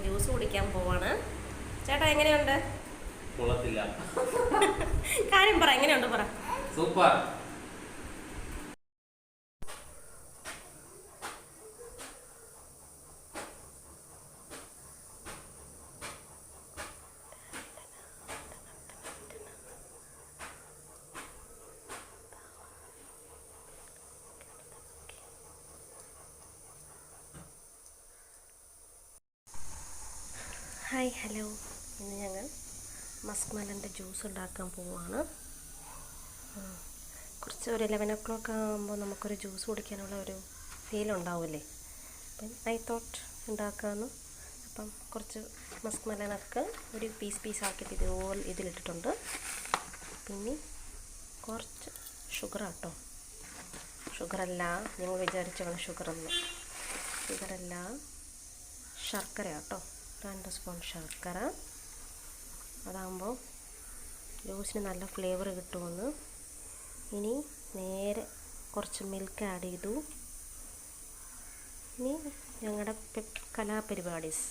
Juice കുടിക്കാൻ പോവാണ്. ചേട്ടാ എങ്ങനെയുണ്ട്? കൊള്ളത്തില്ല. കാര്യം പറ, എങ്ങനെയുണ്ട് പറ. സൂപ്പർ. Hi, hello. ഇന്ന് ഞങ്ങൾ മസ്ക് മെലൻ്റെ ജ്യൂസ് ഉണ്ടാക്കാൻ പോവുകയാണ്. കുറച്ച് ഒരു 11 o'clock ആകുമ്പോൾ നമുക്കൊരു ജ്യൂസ് കുടിക്കാനുള്ള ഒരു ഫീൽ ഉണ്ടാവില്ലേ? അപ്പം ഐ തോട്ട് ഉണ്ടാക്കാമെന്ന്. അപ്പം കുറച്ച് മസ്ക് മെലനൊക്കെ ഒരു പീസാക്കിയിട്ട് ഇതുപോലെ ഇതിലിട്ടിട്ടുണ്ട്. പിന്നെ കുറച്ച് ഷുഗറാട്ടോ. ഷുഗറല്ല, ഞങ്ങൾ വിചാരിച്ചാണ് ഷുഗറല്ല, ശർക്കര കേട്ടോ. 2 സ്പൂൺ ശർക്കര. അതാകുമ്പോൾ ജ്യൂസിന് നല്ല ഫ്ലേവർ കിട്ടുമെന്ന്. ഇനി നേരെ കുറച്ച് മിൽക്ക് ആഡ് ചെയ്തു. ഇനി ഞങ്ങളുടെ കലാപരിപാടീസ്